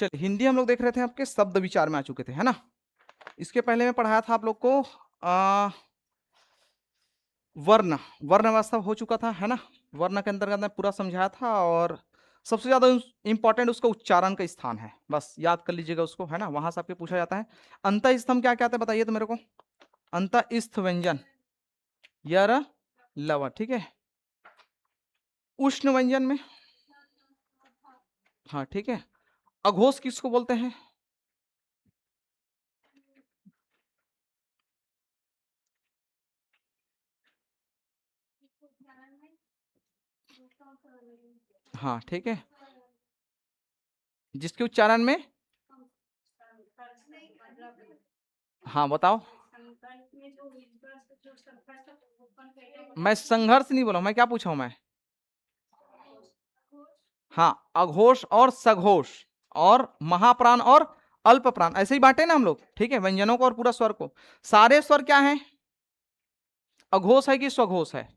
चलिए, हिंदी हम लोग देख रहे थे, आपके शब्द विचार में आ चुके थे, है ना। इसके पहले मैं पढ़ाया था आप लोग को वर्ण, वर्ण व्यवस्था हो चुका था, है ना। वर्ण के अंतर्गत मैं पूरा समझाया था, और सबसे ज्यादा इंपॉर्टेंट उसका उच्चारण का स्थान है, बस याद कर लीजिएगा उसको, है ना। वहां से आपके पूछा जाता है अंतःस्थ हम क्या कहते हैं, बताइए तो मेरे को। अंतःस्थ व्यंजन, यर, लव, ठीक है। उष्ण व्यंजन में, हाँ ठीक है। अघोष किसको बोलते हैं? हाँ ठीक है, जिसके उच्चारण में, हाँ बताओ। मैं संघर्ष नहीं बोला, मैं क्या पूछा हूं मैं? हाँ, अघोष और सघोष और महाप्राण और अल्प प्राण, ऐसे ही बांटे ना हम लोग, ठीक है। व्यंजनों को और पूरा स्वर को। सारे स्वर क्या हैं? अघोष है कि स्वघोष है?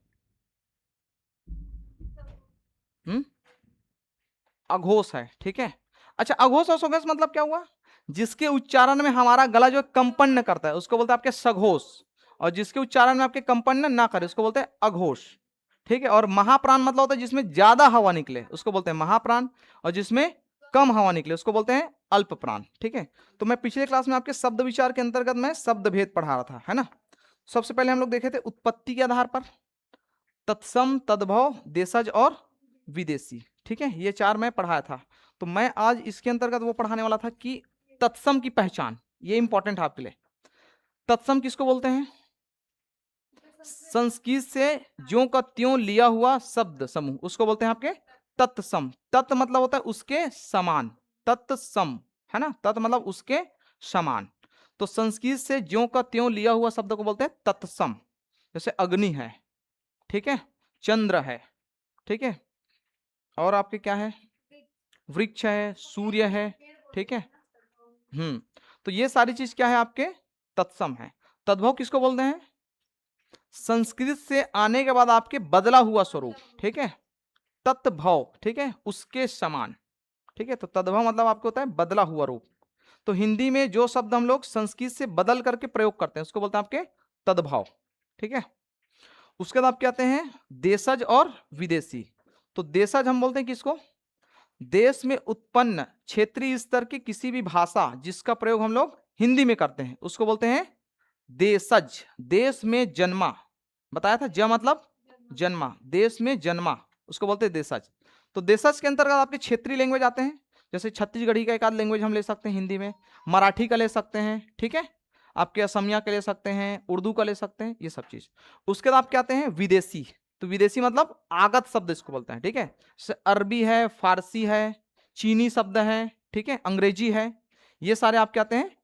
अघोष है, ठीक है। अच्छा, अघोष और स्वघोष मतलब क्या हुआ? जिसके उच्चारण में हमारा गला जो कंपन करता है उसको बोलते हैं आपके सघोष, और जिसके उच्चारण में आपके कंपन ना करे उसको बोलते हैं अघोष, ठीक है। और महाप्राण मतलब होता है जिसमें ज्यादा हवा निकले उसको बोलते हैं महाप्राण, और जिसमें कम हवा निकले उसको बोलते हैं अल्प प्राण, ठीक है। तो मैं पिछले क्लास में आपके शब्द विचार के अंतर्गत मैं शब्द भेद पढ़ा रहा था, है ना। सबसे पहले हम लोग देखे थे उत्पत्ति के आधार पर, तत्सम, तद्भव, देशज और विदेशी, ठीक है। ये चार मैं पढ़ाया था। तो मैं आज इसके अंतर्गत वो पढ़ाने वाला था कि तत्सम की पहचान, ये इंपॉर्टेंट है आपके लिए। तत्सम किसको बोलते हैं? संस्कृत से ज्यों का त्यों लिया हुआ शब्द समूह उसको बोलते हैं आपके तत्सम। तत् मतलब होता है उसके समान, तत्सम, है ना। तत् मतलब उसके समान। तो संस्कृत से ज्यों का त्यों लिया हुआ शब्द को बोलते हैं तत्सम। जैसे अग्नि है, ठीक है, चंद्र है, ठीक है, और आपके क्या है, वृक्ष है, सूर्य है, ठीक है। तो ये सारी चीज क्या है आपके तत्सम है। तद्भव किसको बोलते हैं? संस्कृत से आने के बाद आपके बदला हुआ स्वरूप, ठीक है, तत्भव, ठीक है, उसके समान, ठीक है। तो तद्भव मतलब आपको होता है बदला हुआ रूप। तो हिंदी में जो शब्द हम लोग संस्कृत से बदल करके प्रयोग करते हैं उसको बोलते हैं आपके तद्भव, ठीक है। उसके बाद आप क्या आते हैं देशज और विदेशी। तो देशज हम बोलते हैं किसको? देश में उत्पन्न क्षेत्रीय स्तर की किसी भी भाषा जिसका प्रयोग हम लोग हिंदी में करते हैं उसको बोलते हैं देशज। देश में जन्मा, बताया था, ज मतलब जन्मा, देश में जन्मा उसको बोलते हैं देशज। तो देशज के अंतर्गत आपके क्षेत्रीय लैंग्वेज आते हैं, जैसे छत्तीसगढ़ी का एक आध लैंग्वेज हम ले सकते हैं हिंदी में, मराठी का ले सकते हैं, ठीक है, आपके असमिया का ले सकते हैं, उर्दू का ले सकते हैं, ये सब चीज। उसके बाद आपके आते हैं विदेशी। तो विदेशी मतलब आगत शब्द इसको बोलते हैं, ठीक है। जैसे अरबी है, फारसी है, चीनी शब्द है, ठीक है, अंग्रेजी है, ये सारे आपके आते हैं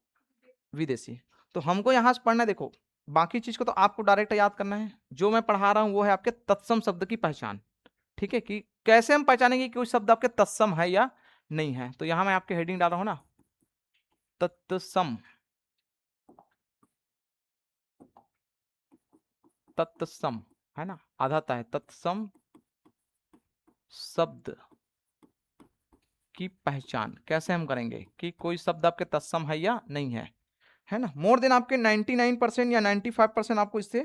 विदेशी। तो हमको यहां से पढ़ना है, देखो बाकी चीज को तो आपको डायरेक्ट याद करना है, जो मैं पढ़ा रहा हूं वो है आपके तत्सम शब्द की पहचान, ठीक है, कि कैसे हम पहचानेंगे कि कोई शब्द आपके तत्सम है या नहीं है। तो यहां मैं आपके हेडिंग डाल रहा हूं ना, तत्सम, तत्सम, है ना, आधाता है तत्सम शब्द की पहचान कैसे हम करेंगे कि कोई शब्द आपके तत्सम है या नहीं है ना। मोर देन आपके 99% या 95% आपको इससे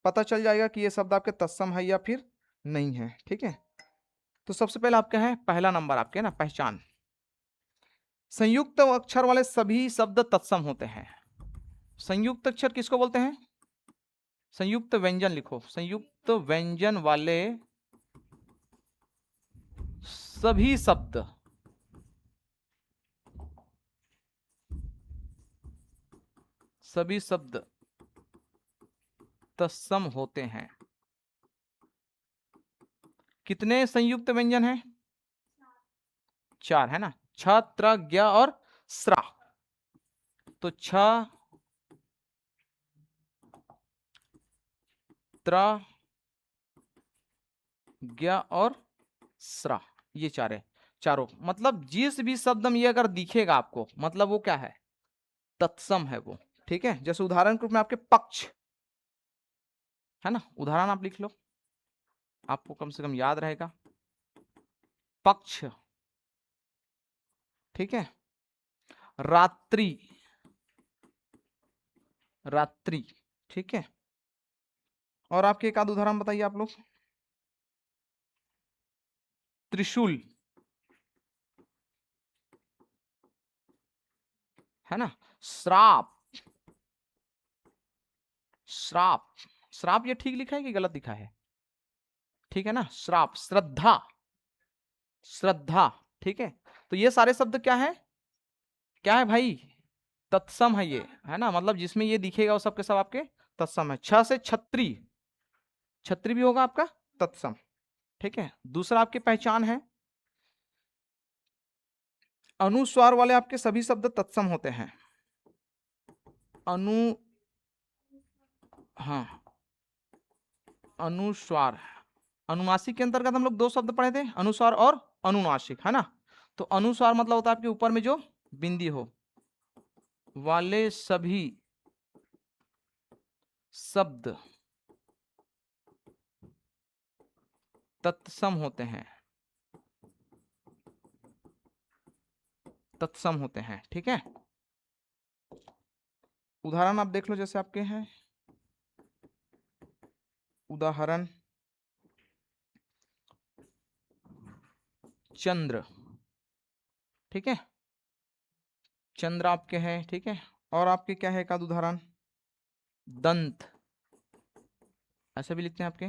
पता चल जाएगा कि ये शब्द आपके तत्सम है या फिर नहीं है, ठीक है। तो सबसे पहले आपका है पहला नंबर आपके ना पहचान, संयुक्त अक्षर वाले सभी शब्द तत्सम होते हैं। संयुक्त अक्षर किसको बोलते हैं? संयुक्त व्यंजन लिखो, संयुक्त व्यंजन वाले सभी शब्द तत्सम होते हैं। कितने संयुक्त व्यंजन हैं? चार, है ना, छ, त्र, ज्ञ और स्रा। तो छ, त्र, ज्ञ और स्रा, ये चार है। चारों मतलब जिस भी शब्द में ये अगर दिखेगा आपको मतलब वो क्या है, तत्सम है वो, ठीक है। जैसे उदाहरण के रूप में आपके पक्ष, है ना, उदाहरण आप लिख लो, आपको कम से कम याद रहेगा, पक्ष, ठीक है। रात्रि, रात्रि, ठीक है। और आपके एक आध उदाहरण बताइए आप लोग। त्रिशूल, है ना। श्राप, श्राप, श्राप ये ठीक लिखा है कि गलत लिखा है? ठीक है ना। श्राप, श्रद्धा, श्रद्धा, ठीक है। तो ये सारे शब्द क्या है, क्या है भाई, तत्सम है ये, है ना। मतलब जिसमें ये दिखेगा वो सब के सब आपके तत्सम है। छ से छत्री, छत्री भी होगा आपका तत्सम, ठीक है। दूसरा आपकी पहचान है, अनुस्वार वाले आपके सभी शब्द तत्सम होते हैं। अनु, हाँ, अनुस्वार, अनुनासिक के अंतर्गत हम लोग दो शब्द पढ़े थे, अनुस्वार और अनुनासिक, है ना। तो अनुस्वार मतलब होता है आपके ऊपर में जो बिंदी हो वाले सभी शब्द तत्सम होते हैं, तत्सम होते हैं, ठीक है। उदाहरण आप देख लो, जैसे आपके हैं उदाहरण, चंद्र, ठीक है, चंद्र आपके हैं, ठीक है। और आपके क्या है एक आध उदाहरण, दंत, ऐसे भी लिखते हैं आपके,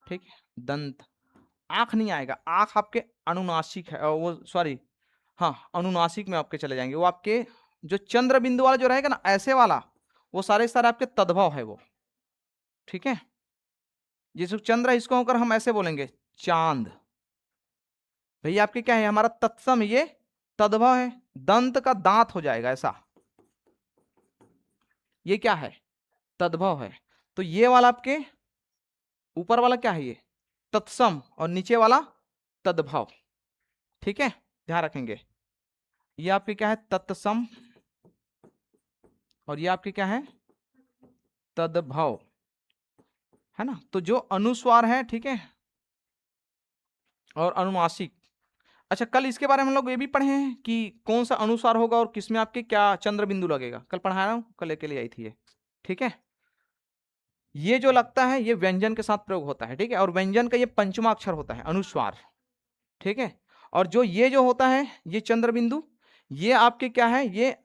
ठीक है, दंत। आंख नहीं आएगा, आंख आपके अनुनासिक है, वो सॉरी, हाँ अनुनासिक में आपके चले जाएंगे। वो आपके जो चंद्र बिंदु वाला जो रहेगा ना ऐसे वाला, वो सारे सारे आपके तद्भव है वो, ठीक है। जिस चंद्र है इसको होकर हम ऐसे बोलेंगे चांद, भैया आपके क्या है, हमारा तत्सम ये तद्भव है, दंत का दांत हो जाएगा ऐसा, ये क्या है, तद्भव है। तो ये वाला आपके ऊपर वाला क्या है, ये तत्सम, और नीचे वाला तद्भव, ठीक है, ध्यान रखेंगे। ये आपके क्या है, तत्सम, और ये आपके क्या है, तद्भव, है ना। तो जो अनुस्वार है, ठीक है, और अनुनासिक, अच्छा कल इसके बारे में हम लोग ये भी पढ़े हैं कि कौन सा अनुस्वार होगा और किसमें आपके क्या चंद्र बिंदु लगेगा, कल पढ़ा रहा हूं, कल लेके ले आई थी ये, ठीक है। ये जो लगता है ये व्यंजन के साथ प्रयोग होता है, ठीक है, और व्यंजन का ये पंचमा अक्षर होता है अनुस्वार, ठीक है। और जो ये जो होता है ये चंद्र बिंदु, ये आपके क्या है, ये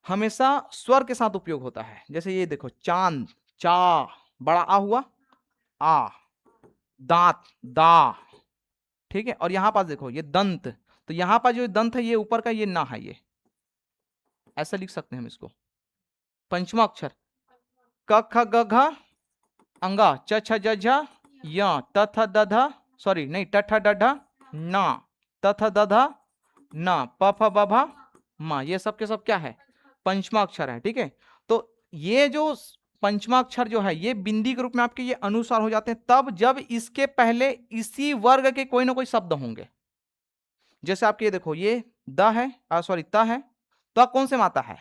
हमेशा स्वर के साथ उपयोग होता है। जैसे ये देखो चांद, चा, बड़ा आ हुआ, आ, दांत, दा, ठीक है। और यहां पास देखो ये दंत, तो यहां पर जो दंत है ये ऊपर का ये ना है, ये ऐसा लिख सकते हैं हम इसको, पंचमा अक्षर, क ख ग घ अंगा, च छ ज झ य, त थ द ध, सॉरी नहीं, ट ठ ड ढ ना, त थ द ध ना, प फ ब भ म, ये सब के सब क्या है, पंचमा अक्षर है, ठीक है। तो ये जो पंचमा अक्षर जो है ये बिंदी के रूप में आपके ये अनुसार हो जाते हैं तब जब इसके पहले इसी वर्ग के कोई ना कोई शब्द होंगे। जैसे आपके ये देखो ये द है, सॉरी त है, त कौन से में आता है,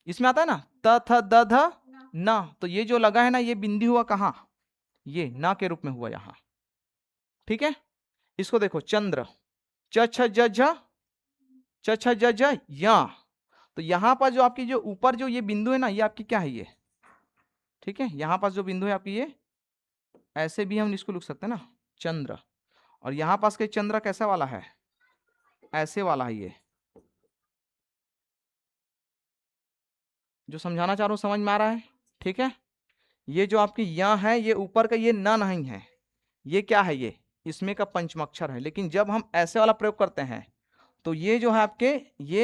इसमें आता है ना, त थ द ध ना, तो ये जो लगा है ना ये बिंदी हुआ कहां, ये ना के रूप में हुआ यहां, ठीक है। इसको देखो चंद्र, च छ ज झ, च छ ज झ या, तो यहां पर जो आपकी जो ऊपर जो ये बिंदु है ना ये आपकी क्या है ये, ठीक है, यहां पास जो बिंदु है आपकी ये, ऐसे भी हम इसको लिख सकते हैं ना चंद्र, और यहां पास के चंद्र कैसा वाला है, ऐसे वाला है ये, जो समझाना चाह रहा हूं समझ में आ रहा है, ठीक है। ये जो आपकी या है ये ऊपर का ये ना नहीं है, ये क्या है, ये इसमें का पंचमाक्षर है, लेकिन जब हम ऐसे वाला प्रयोग करते हैं तो ये जो है आपके ये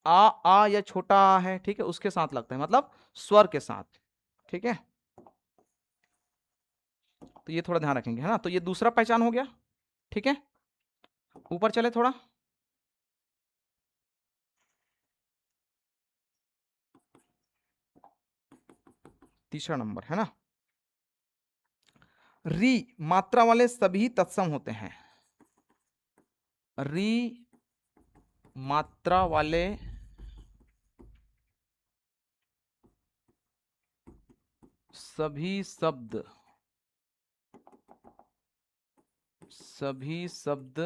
आ या छोटा आ है, ठीक है, उसके साथ लगता है, मतलब स्वर के साथ, ठीक है। तो ये थोड़ा ध्यान रखेंगे, है ना। तो ये दूसरा पहचान हो गया, ठीक है। ऊपर चले थोड़ा, तीसरा नंबर, है ना। री मात्रा वाले सभी तत्सम होते हैं, री मात्रा वाले सभी शब्द, सभी शब्द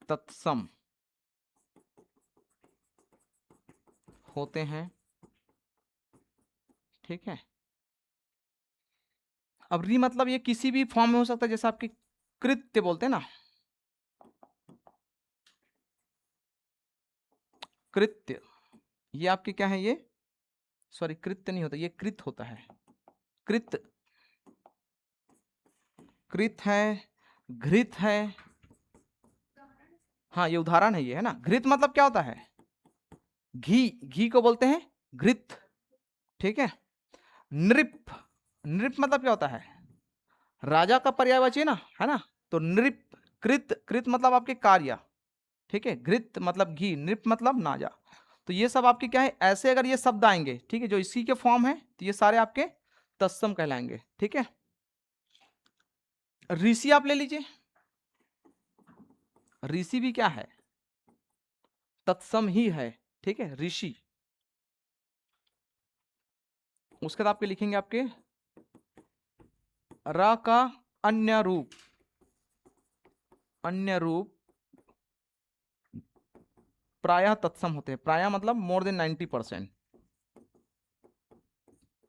तत्सम होते हैं। ठीक है, अब री मतलब ये किसी भी फॉर्म में हो सकता है, जैसे आपके कृत्य बोलते हैं ना, कृत्य, ये आपके क्या है, ये सॉरी कृत्य नहीं होता, ये कृत होता है। कृत, कृत है, घृत है। हाँ ये उदाहरण है, ये है ना। घृत मतलब क्या होता है, घी, घी को बोलते हैं घृत। ठीक है, नृप, नृप मतलब क्या होता है, राजा का पर्यायवाची ना, है ना। तो नृप, कृत, कृत मतलब आपके कार्य। ठीक है, घृत मतलब घी, नृप मतलब नाजा। तो ये सब आपके क्या है, ऐसे अगर ये शब्द आएंगे, ठीक है, जो इसी के फॉर्म है, तो ये सारे आपके तत्सम कहलाएंगे। ठीक है, ऋषि आप ले लीजिए, ऋषि भी क्या है, तत्सम ही है। ठीक है, ऋषि। उसके बाद आपके लिखेंगे आपके र का अन्य रूप, अन्य रूप प्रायः तत्सम होते हैं। प्रायः मतलब मोर देन 90%,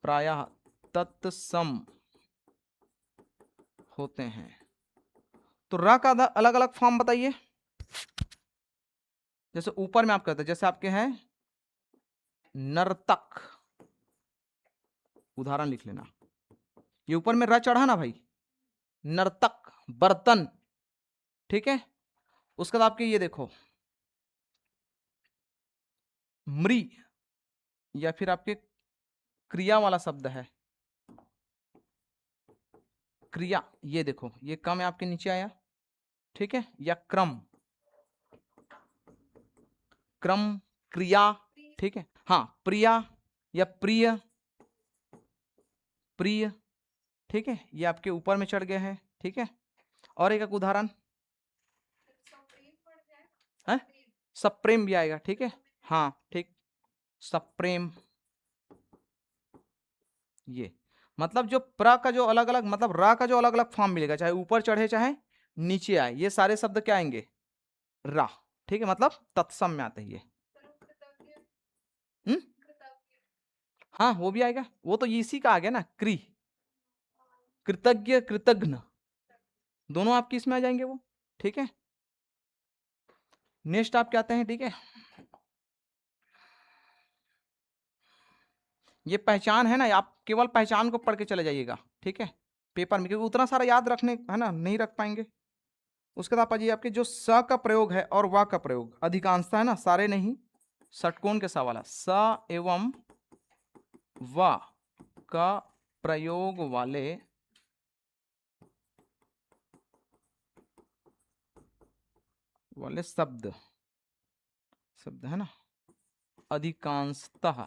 प्रायः तत्सम होते हैं। तो र का अलग अलग फॉर्म बताइए। जैसे ऊपर में आप कहते हैं, जैसे आपके हैं नर्तक, उदाहरण लिख लेना, ये ऊपर में र चढ़ा ना भाई, नर्तक, बर्तन। ठीक है, उसके बाद आपके ये देखो मृ, या फिर आपके क्रिया वाला शब्द है, क्रिया, ये देखो ये कम है आपके नीचे आया। ठीक है, या क्रम, क्रम, क्रिया। ठीक है, हाँ प्रिया या प्रिय, प्रिय। ठीक है, ये आपके ऊपर में चढ़ गए हैं। ठीक है, और एक उदाहरण है, सप्रेम भी आएगा। ठीक है, हाँ ठीक, सप्रेम। ये मतलब जो प्र का जो अलग अलग मतलब रा का जो अलग अलग फॉर्म मिलेगा, चाहे ऊपर चढ़े चाहे नीचे आए, ये सारे शब्द क्या आएंगे, रा। ठीक है, मतलब तत्सम में आते हैं ये। हम्म, हाँ वो भी आएगा, वो तो इसी का आ गया ना, क्री, कृतज्ञ, कृतघ्न, दोनों आपकी इसमें आ जाएंगे वो। ठीक है, नेक्स्ट आप क्या आते हैं। ठीक है, ये पहचान है ना, आप केवल पहचान को पढ़ के चले जाइएगा। ठीक है, पेपर में, क्योंकि उतना सारा याद रखने है ना नहीं रख पाएंगे। उसके बाद पाइए आपके जो स का प्रयोग है और वा का प्रयोग, अधिकांशता है ना, सारे नहीं, षटकोण के सा वाला, स एवं वा का प्रयोग वाले शब्द, शब्द है ना, अधिकांशतः,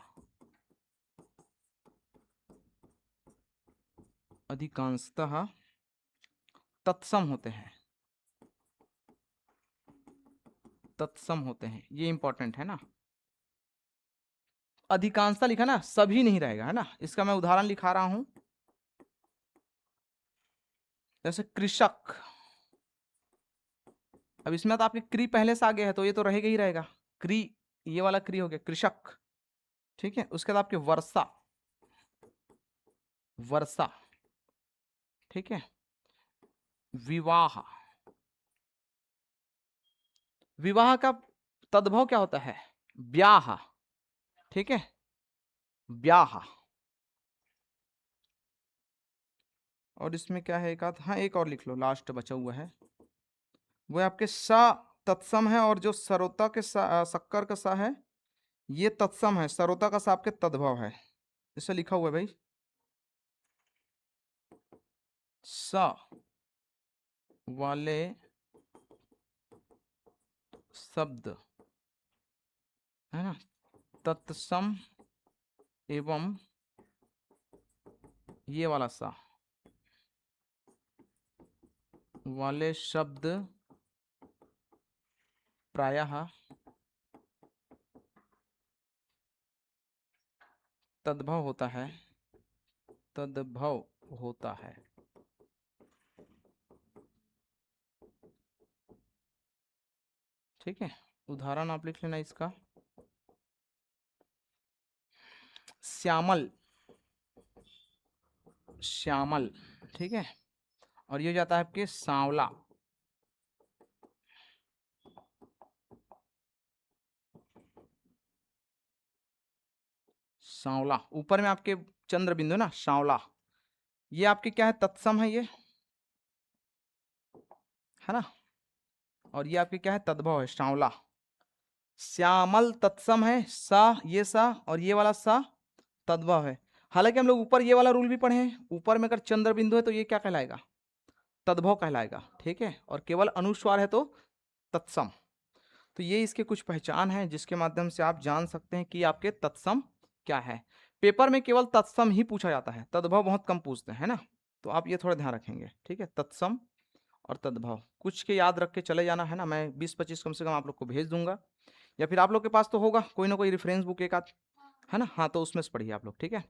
अधिकांशतः तत्सम होते हैं, तत्सम होते हैं, ये इंपॉर्टेंट है ना। अधिकांशता लिखा ना, सभी नहीं रहेगा, है ना। इसका मैं उदाहरण लिखा रहा हूं, जैसे कृषक, अब इसमें तो आपके क्री पहले से आगे है, तो ये तो रहेगा ही रहेगा, क्री, ये वाला क्री हो गया कृषक। ठीक है, उसके बाद आपके वर्षा, वर्षा। ठीक है, विवाह, विवाह का तद्भव क्या होता है, ब्याह। ठीक है, ब्याह। और इसमें क्या है, एक आध, हाँ एक और लिख लो, लास्ट बचा हुआ है, वो आपके सा तत्सम है, और जो सरोता के शक्कर का सा है, ये तत्सम है, सरोता का सा आपके तद्भव है। इसे लिखा हुआ है भाई, सा वाले शब्द, है ना, तत्सम एवं ये वाला सा वाले शब्द प्रायः तद्भव होता है, तद्भव होता है। ठीक है, उदाहरण आप लिख लेना इसका, श्यामल, श्यामल, ठीक है। और ये हो जाता है आपके सांवला, सांवला, ऊपर में आपके चंद्र बिंदु ना, सांवला। ये आपके क्या है, तत्सम है ये, है ना। और ये आपके क्या है, तद्भव है, सांवला। श्यामल तत्सम है, सा, ये सा और ये वाला सा तद्भव है। हालांकि हम लोग ऊपर ये वाला रूल भी पढ़े हैं, ऊपर में अगर चंद्र बिंदु है तो ये क्या कहलाएगा, तद्भव कहलाएगा, ठीक है। और केवल अनुस्वार है तो तत्सम। तो ये इसके कुछ पहचान है जिसके माध्यम से आप जान सकते हैं कि आपके तत्सम क्या है। पेपर में केवल तत्सम ही पूछा जाता है, तद्भव बहुत कम पूछते हैं, है ना। तो आप ये थोड़ा ध्यान रखेंगे, ठीक है। तत्सम और तद्भव कुछ के याद रख के चले जाना, है ना। मैं 20-25 कम से कम आप लोग को भेज दूंगा, या फिर आप लोग के पास तो होगा कोई ना कोई रेफरेंस बुक एक आध, है ना। हाँ, तो उसमें से पढ़िए आप लोग, ठीक है।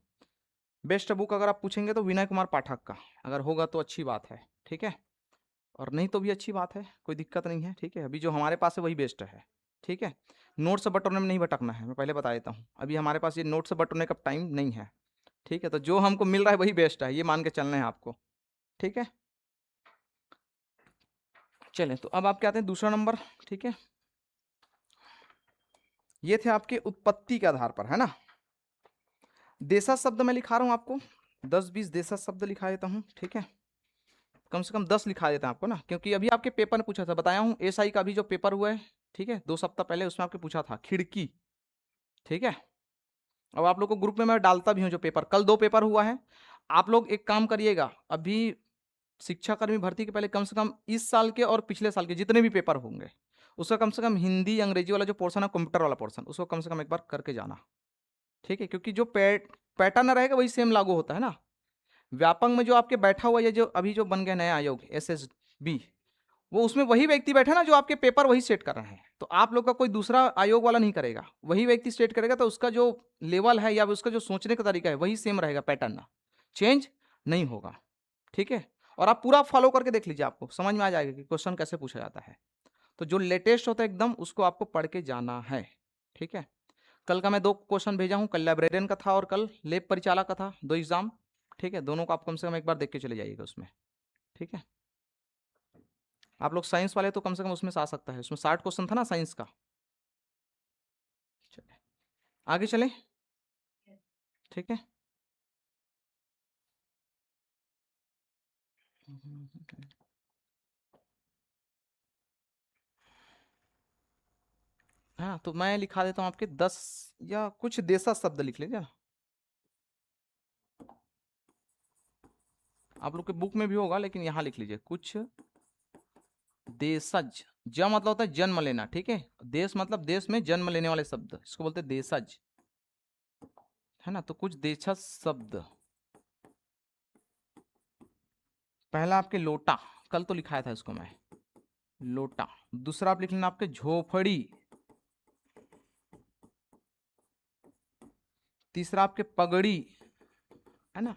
बेस्ट बुक अगर आप पूछेंगे तो विनय कुमार पाठक का अगर होगा तो अच्छी बात है, ठीक है। और नहीं तो भी अच्छी बात है, कोई दिक्कत नहीं है, ठीक है। अभी जो हमारे पास है वही बेस्ट है, ठीक है। नोट से बटोरने में नहीं भटकना है, मैं पहले बता देता हूँ। अभी हमारे पास ये नोट से बटोरने का टाइम नहीं है, ठीक है। तो जो हमको मिल रहा है वही बेस्ट है, ये मान के चलना है आपको, ठीक है। चलें, तो अब आपके आते हैं दूसरा नंबर, ठीक है। ये थे आपके उत्पत्ति के आधार पर, है ना। देशज शब्द मैं लिखा रहा हूँ आपको, 10-20 देशज शब्द लिखा देता हूँ, ठीक है। कम से कम 10 लिखा देता है आपको ना, क्योंकि अभी आपके पेपर में पूछा था, बताया हूँ एसआई का भी जो पेपर हुआ है, ठीक है, 2 सप्ताह पहले, उसमें आपके पूछा था खिड़की, ठीक है। अब आप लोग को ग्रुप में मैं डालता भी हूँ जो पेपर, कल 2 पेपर हुआ है। आप लोग एक काम करिएगा, अभी शिक्षाकर्मी भर्ती के पहले कम से कम इस साल के और पिछले साल के जितने भी पेपर होंगे, उसका कम से कम हिंदी अंग्रेजी वाला जो पोर्सन है, कंप्यूटर वाला पोर्सन, उसको कम से कम एक बार करके जाना, ठीक है। क्योंकि जो पैटर्न रहेगा वही सेम लागू होता है ना। व्यापक में जो आपके बैठा हुआ, ये जो अभी जो बन गया नया आयोग SSB, वो उसमें वही व्यक्ति बैठा ना जो आपके पेपर वही सेट कर रहे हैं। तो आप लोग का कोई दूसरा आयोग वाला नहीं करेगा, वही व्यक्ति सेट करेगा। तो उसका जो लेवल है या उसका जो सोचने का तरीका है वही सेम रहेगा, पैटर्न चेंज नहीं होगा, ठीक है। और आप पूरा फॉलो करके देख लीजिए, आपको समझ में आ जाएगा कि क्वेश्चन कैसे पूछा जाता है। तो जो लेटेस्ट होता है एकदम, उसको आपको पढ़ के जाना है, ठीक है। कल का मैं 2 क्वेश्चन भेजा हूँ, कल लाइब्रेरियन का था और कल लेब परिचालक का था, 2 एग्जाम, ठीक है। दोनों को आप कम से कम एक बार देख के चले जाइएगा उसमें, ठीक है। आप लोग साइंस वाले तो कम से कम उसमें से आ सकता है, उसमें 60 क्वेश्चन था ना साइंस का। चले आगे चले, ठीक है। हाँ, तो मैं लिखा देता हूँ आपके 10 या कुछ देशज शब्द लिख लीजिए। आप लोग के बुक में भी होगा, लेकिन यहाँ लिख लीजिए कुछ देशज। ज मतलब होता है जन्म लेना, ठीक है। देश मतलब देश में जन्म लेने वाले शब्द, इसको बोलते हैं देशज, है ना। तो कुछ देशज शब्द, पहला आपके लोटा, कल तो लिखाया था इसको मैं, लोटा। दूसरा आप लिख लेना आपके झोपड़ी। तीसरा आपके पगड़ी, है ना,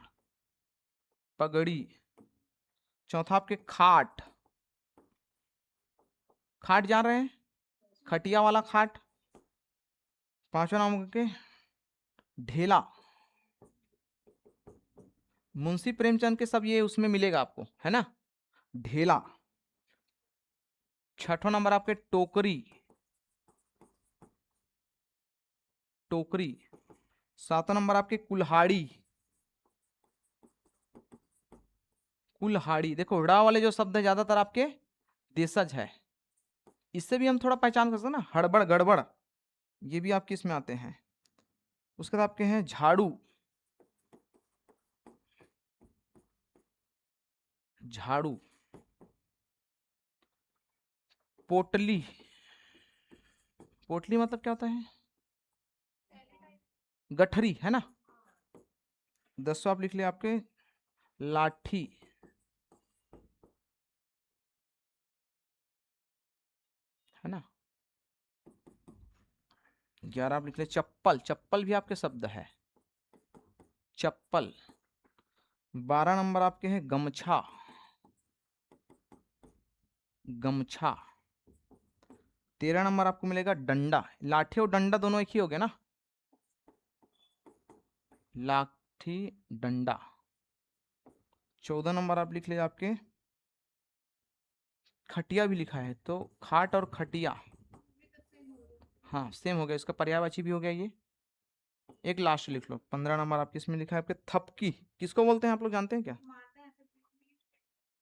पगड़ी। चौथा आपके खाट, खाट जान रहे हैं, खटिया वाला खाट। पांचवा नाम के ढेला, मुंशी प्रेमचंद के सब ये उसमें मिलेगा आपको, है ना, ढेला। छठवां नंबर आपके टोकरी, टोकरी। सातवां नंबर आपके कुल्हाड़ी, कुल्हाड़ी। देखो ड़ा वाले जो शब्द है ज्यादातर आपके देशज है, इससे भी हम थोड़ा पहचान कर सकते हैं ना, हड़बड़ गड़बड़, ये भी आपके इसमें आते हैं। उसके बाद आपके हैं झाड़ू, झाड़ू। पोटली, पोटली मतलब क्या होता है, गठरी, है ना। 10वां आप लिख लिया आपके लाठी, है ना। 11 आप लिख लिया चप्पल, चप्पल भी आपके शब्द है, चप्पल। 12 नंबर आपके हैं गमछा, गमछा। 13 नंबर आपको मिलेगा डंडा, लाठी और डंडा दोनों एक ही हो गए ना। लाठी डंडा। 14 नंबर आप लिख लीजिए आपके, खटिया भी लिखा है तो खाट और खटिया, हाँ सेम हो गया, इसका पर्यायवाची भी हो गया ये। एक लास्ट लिख लो, 15 नंबर आपके इसमें लिखा है आपके थपकी, किसको बोलते हैं आप लोग जानते हैं क्या?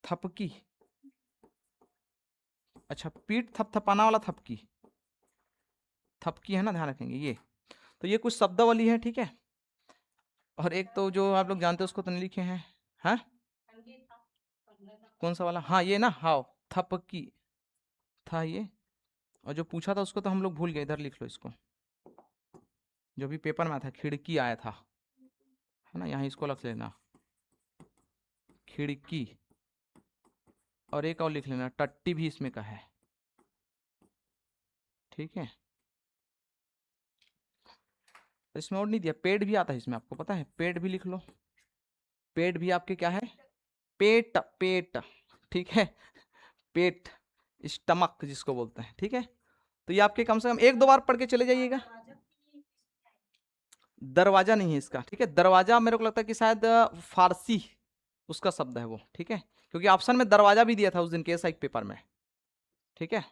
थपकी, अच्छा पीठ थपथपाना वाला थपकी, थपकी है ना, ध्यान रखेंगे ये। तो ये कुछ शब्दावली है, ठीक है। और एक तो जो आप लोग जानते हैं उसको तो नहीं लिखे हैं, हाँ कौन सा वाला, हाँ ये ना, हाव, थपकी था ये। और जो पूछा था उसको तो हम लोग भूल गए, इधर लिख लो इसको, जो भी पेपर में आया था, खिड़की आया था, है ना, यहाँ इसको लिख लेना, खिड़की। और एक और लिख लेना, टट्टी भी इसमें का है, ठीक है। इसमें और नहीं दिया, पेट भी आता है इसमें, आपको पता है, पेट भी लिख लो, पेट भी आपके क्या है, पेट, पेट, ठीक है, पेट, स्टमक जिसको बोलते हैं, ठीक है। तो ये आपके कम से कम एक दो बार पढ़ के चले जाइएगा। दरवाजा नहीं है इसका, ठीक है, दरवाजा मेरे को लगता है कि शायद फारसी उसका शब्द है वो, ठीक है, क्योंकि ऑप्शन में दरवाजा भी दिया था उस दिन के एक पेपर में, ठीक है।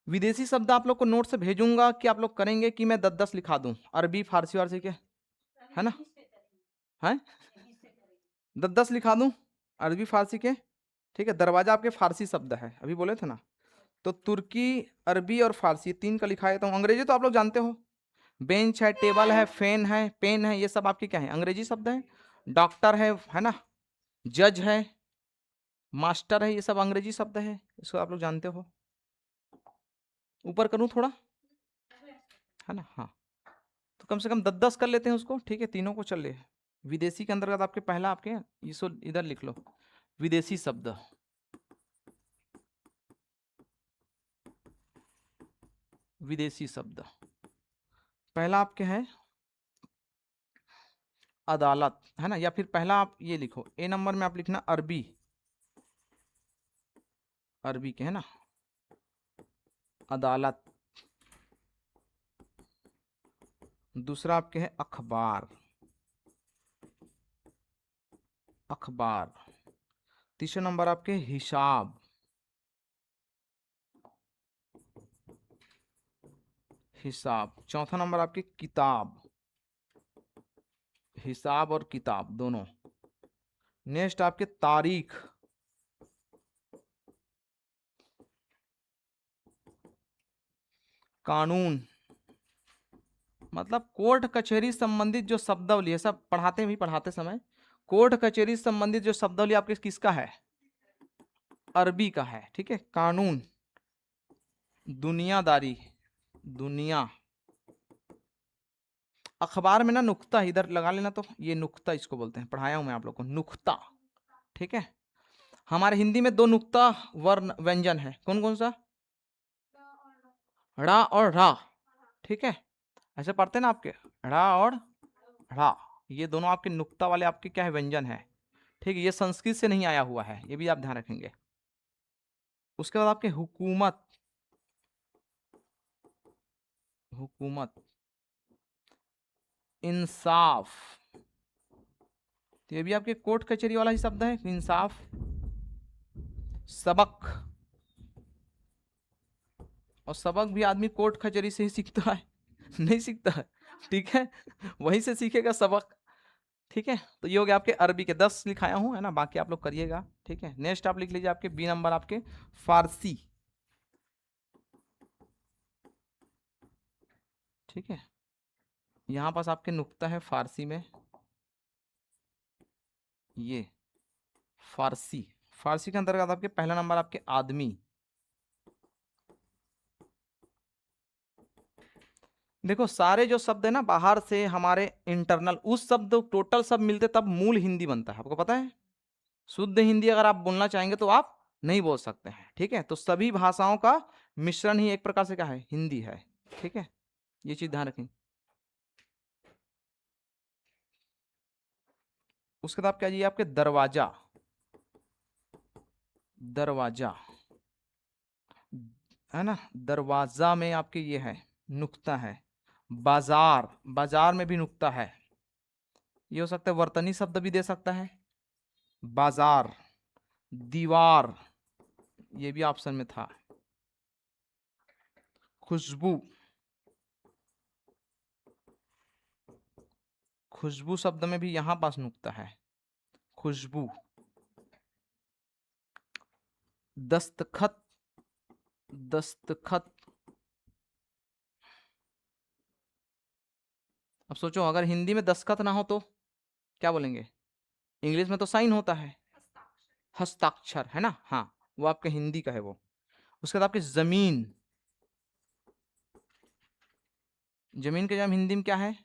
विदेशी शब्द आप लोग को नोट से भेजूंगा, कि आप लोग करेंगे कि मैं 10-10 लिखा दूं, अरबी फारसी वारसी के, है ना, है 10-10 लिखा दूं अरबी फारसी के, ठीक है। दरवाजा आपके फारसी शब्द है, अभी बोले थे ना, तो तुर्की, अरबी और फारसी तीन का लिखा है। तो अंग्रेजी तो आप लोग जानते हो, बेंच है, टेबल है, फैन है, पेन है, ये सब आपके क्या है, अंग्रेजी शब्द है। डॉक्टर है ना, जज है, मास्टर है, ये सब अंग्रेजी शब्द है, इसको आप लोग जानते हो। ऊपर करूं थोड़ा, है ना, हाँ। तो कम से कम 10-10 कर लेते हैं उसको, ठीक है, तीनों को चल ले। विदेशी के अंतर्गत आपके पहला आपके इसको इधर लिख लो, विदेशी शब्द, विदेशी शब्द पहला आपके है अदालत, है ना, या फिर पहला आप ये लिखो, ए नंबर में आप लिखना अरबी, अरबी के, है ना, अदालत। दूसरा आपके है अखबार, अखबार। तीसरा नंबर आपके हिसाब, हिसाब। चौथा नंबर आपके किताब, हिसाब और किताब दोनों। नेक्स्ट आपके तारीख, कानून, मतलब कोर्ट कचहरी संबंधित जो शब्दावली है, सब पढ़ाते भी, पढ़ाते समय कोर्ट कचहरी संबंधित जो शब्दावली आपके किसका है, अरबी का है, ठीक है। कानून, दुनियादारी, दुनिया। अखबार में ना नुक्ता इधर लगा लेना, तो ये नुक्ता इसको बोलते हैं, पढ़ाया हूं मैं आप लोग को, नुक्ता, ठीक है। हमारे हिंदी में दो नुक्ता वर्ण व्यंजन है, कौन कौन सा, ड़ा और रा, ठीक है, ऐसे पढ़ते हैं ना आपके, ड़ा और रा, ये दोनों आपके नुक्ता वाले आपके क्या है, व्यंजन है, ठीक है। ये संस्कृत से नहीं आया हुआ है, ये भी आप ध्यान रखेंगे। उसके बाद आपके हुकूमत, हुकूमत, इंसाफ, तो ये भी आपके कोर्ट कचहरी वाला ही शब्द है, इंसाफ। सबक, और सबक भी आदमी कोर्ट कचहरी से ही सीखता है, नहीं सीखता है, ठीक है, वहीं से सीखेगा सबक, ठीक है। तो ये हो गया आपके अरबी के 10 लिखाया हूं, है ना, बाकी आप लोग करिएगा, ठीक है। नेक्स्ट आप लिख लीजिए आपके बी नंबर आपके फारसी, ठीक है। यहां पास आपके नुक्ता है फारसी में, ये फारसी, फारसी के अंतर्गत आपके पहला नंबर आपके आदमी। देखो सारे जो शब्द है ना बाहर से हमारे इंटरनल, उस शब्द टोटल सब मिलते तब मूल हिंदी बनता है, आपको पता है। शुद्ध हिंदी अगर आप बोलना चाहेंगे तो आप नहीं बोल सकते हैं, ठीक है। तो सभी भाषाओं का मिश्रण ही एक प्रकार से क्या है, हिंदी है, ठीक है, ये चीज ध्यान रखें। उसके बाद क्या, ये आपके दरवाजा, दरवाजा, है ना। दरवाजा में आपके ये है, नुक्ता है। बाजार, बाजार में भी नुक्ता है। ये हो सकता है वर्तनी शब्द भी दे सकता है, बाजार। दीवार, ये भी ऑप्शन में था। खुशबू, खुशबू शब्द में भी यहां पास नुक्ता है, खुशबू। दस्तखत, दस्तखत। अब सोचो अगर हिंदी में दस्तखत ना हो तो क्या बोलेंगे? इंग्लिश में तो साइन होता है, हस्ताक्षर, है ना। हाँ, वो आपका हिंदी का है वो। उसके बाद आपकी जमीन, जमीन के जब हिंदी में क्या है?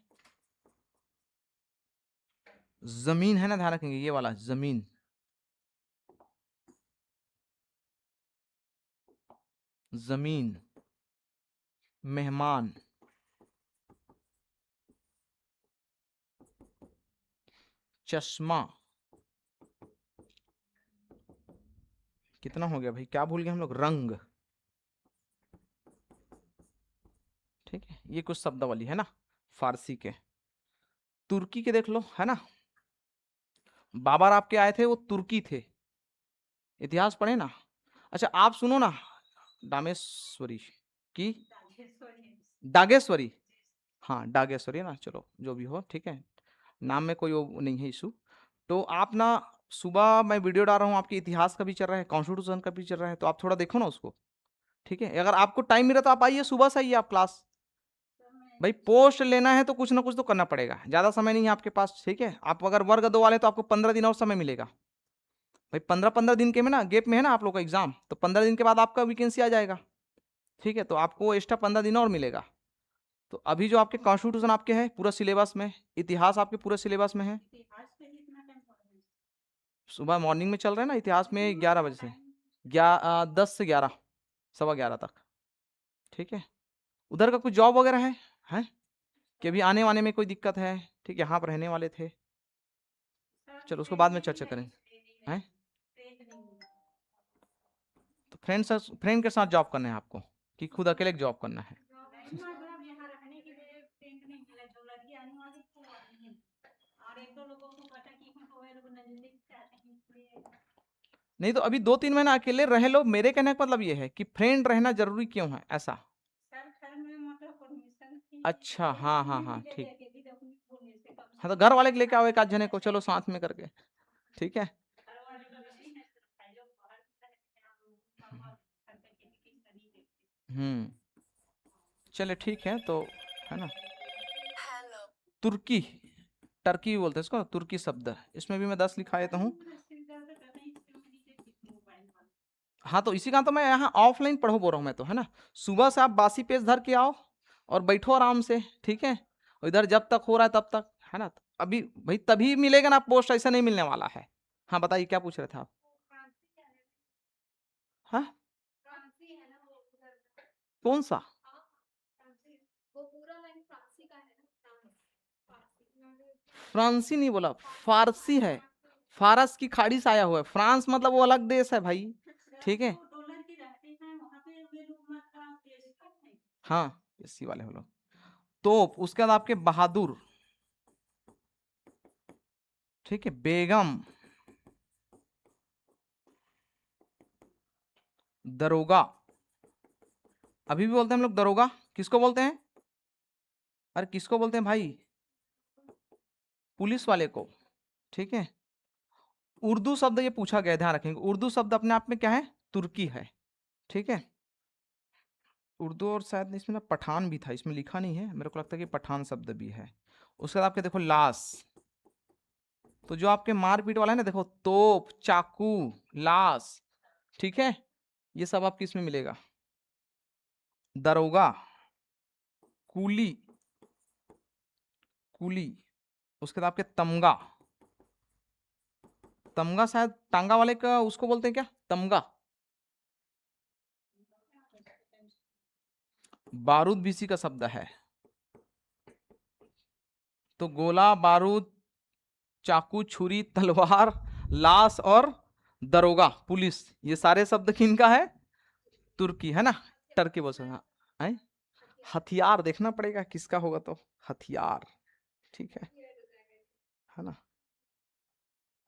जमीन, है ना, ध्यान रखेंगे ये वाला जमीन। जमीन। मेहमान, चश्मा। कितना हो गया भाई, क्या भूल गए हम लोग? रंग। ठीक है, ये कुछ शब्दावली है ना फारसी के। तुर्की के देख लो, है ना। बाबर आपके आए थे, वो तुर्की थे। इतिहास पढ़े ना। अच्छा आप सुनो ना, डामेश्वरी की, डागेश्वरी, हाँ डागेश्वरी ना, चलो जो भी हो ठीक है, नाम में कोई वो नहीं है इशू। तो आप ना, सुबह मैं वीडियो डाल रहा हूँ, आपके इतिहास का भी चल रहा है, कॉन्स्टिट्यूशन का भी चल रहा है, तो आप थोड़ा देखो ना उसको। ठीक है, अगर आपको टाइम मिला तो आप आइए, सुबह से आइए आप क्लास। भाई पोस्ट लेना है तो कुछ ना कुछ तो करना पड़ेगा, ज्यादा समय नहीं है आपके पास। ठीक है, आप अगर वर्ग 2 वाले तो आपको 15 दिन और समय मिलेगा। भाई 15-15 दिन के में ना गैप में है ना आप लोग का एग्जाम, तो 15 दिन के बाद आपका वैकेंसी आ जाएगा। ठीक है, तो आपको एक्स्ट्रा 15 दिन और मिलेगा। तो अभी जो आपके कॉन्स्टिट्यूशन आपके है पूरा सिलेबस में, इतिहास आपके पूरे सिलेबस में है। सुबह मॉर्निंग में चल रहा है ना इतिहास में, 11 बजे से 10 से 11, 11:15 तक। ठीक है, उधर का कुछ जॉब वगैरह है कि अभी आने वाने में कोई दिक्कत है? ठीक है, यहाँ पर रहने वाले थे, चलो उसको बाद में चर्चा करें। हैं तो फ्रेंड के साथ जॉब करना है आपको कि खुद अकेले जॉब करना है? नहीं तो अभी 2-3 महीना अकेले रह लो, मेरे कहने का मतलब ये है कि फ्रेंड रहना जरूरी क्यों है ऐसा? अच्छा, हाँ हाँ हाँ, ठीक। हाँ तो घर वाले के लेके आओ एक आध जने को, चलो साथ में करके। ठीक है। हम्म, चले ठीक है तो, है ना। तुर्की, टर्की बोलते हैं इसको, तुर्की शब्द, इसमें भी मैं 10 लिखा देता हूँ। हाँ तो इसी का तो मैं यहाँ ऑफलाइन पढ़ो बोल रहा हूँ मैं तो, है ना। सुबह से आप बासी पेज धर के आओ और बैठो आराम से। ठीक है, और इधर जब तक हो रहा है तब तक, है ना। अभी भाई तभी मिलेगा ना पोस्ट, ऐसा नहीं मिलने वाला है। हाँ बताइए क्या पूछ रहे थे आप? हाँ, कौन सा? फ्रांसी नहीं बोला, फारसी है। फारस की खाड़ी से आया हुआ है, फ्रांस मतलब वो अलग देश है भाई। ठीक है, हाँ इसी वाले हो लोग। तोप, उसके बाद आपके बहादुर। ठीक है, बेगम, दरोगा। अभी भी बोलते हैं हम लोग दरोगा, किसको बोलते हैं? अरे किसको बोलते हैं भाई? पुलिस वाले को। ठीक है, उर्दू शब्द ये पूछा गया, ध्यान रखेंगे उर्दू शब्द अपने आप में क्या है? तुर्की है। ठीक है, उर्दू, और शायद इसमें ना पठान भी था, इसमें लिखा नहीं है, मेरे को लगता है कि पठान शब्द भी है। उसके बाद आपके देखो लाश, तो जो आपके मारपीट वाला है ना, देखो तोप, चाकू, लाश। ठीक है, ये सब आपको इसमें मिलेगा। दरोगा, कूली, कूली। उसके बाद आपके तमगा, तमगा शायद टांगा वाले का उसको बोलते हैं क्या, तमगा। बारूद भी इसी का शब्द है। तो गोला, बारूद, चाकू, छुरी, तलवार, लाश और दरोगा, पुलिस, ये सारे शब्द किनका है? तुर्की, है ना। कट्टर के बोल सकते हैं। हथियार देखना पड़ेगा किसका होगा, तो हथियार, ठीक है ना।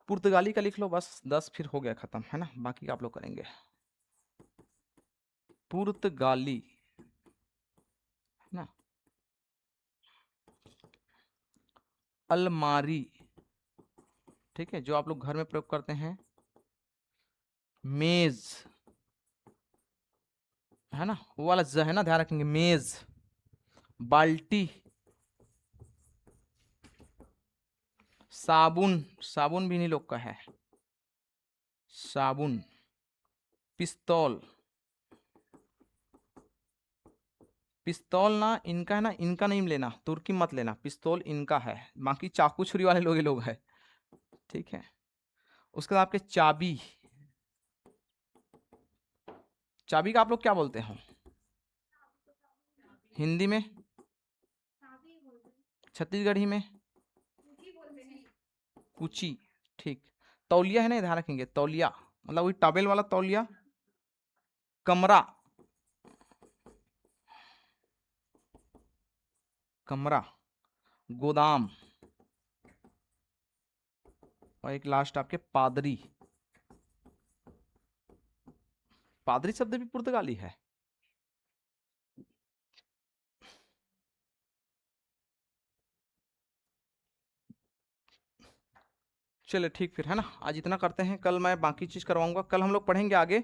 पुर्तगाली का लिख लो बस, 10 फिर हो गया खत्म, है ना, बाकी आप लोग करेंगे। पुर्तगाली, है ना। अलमारी, ठीक है, जो आप लोग घर में प्रयोग करते हैं। मेज, है ना, वो वाला ज है ना, ध्यान रखेंगे। मेज, बाल्टी, साबुन, साबुन भी नहीं लोग का है, साबुन। पिस्तौल, पिस्तौल ना इनका है ना, इनका नहीं लेना, तुर्की मत लेना, पिस्तौल इनका है, बाकी चाकू छुरी वाले लोग ही लोग है, ठीक है। उसके बाद आपके चाबी, चाबी का आप लोग क्या बोलते हैं हिंदी में, छत्तीसगढ़ी में? कुची, ठीक। तौलिया है ना, ध्यान रखेंगे, तौलिया मतलब वही टॉवेल वाला तौलिया। कमरा, कमरा। गोदाम, और एक लास्ट आपके पादरी। पादरी शब्द भी पुर्तगाली है। चलिए ठीक फिर, है ना, आज इतना करते हैं, कल मैं बाकी चीज करवाऊंगा। कल हम लोग पढ़ेंगे आगे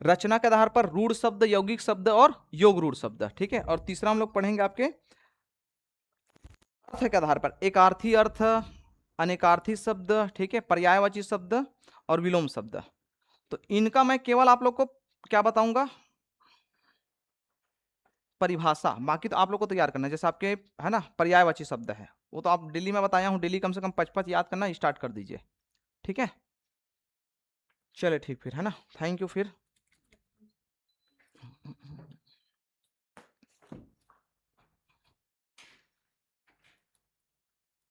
रचना के आधार पर रूढ़ शब्द, यौगिक शब्द और योग रूढ़ शब्द, ठीक है। और तीसरा हम लोग पढ़ेंगे आपके अर्थ के आधार पर एकार्थी अर्थ, अनेकार्थी शब्द, ठीक है, पर्यायवाची शब्द और विलोम शब्द। तो इनका मैं केवल आप लोग को क्या बताऊंगा, परिभाषा, बाकी तो आप लोग को तैयार करना है। जैसे आपके है ना पर्यायवाची शब्द है, वो तो आप दिल्ली में बताया हूँ, डेली कम से कम 5-5 याद करना स्टार्ट कर दीजिए, ठीक है। चले ठीक फिर, है ना, थैंक यू फिर।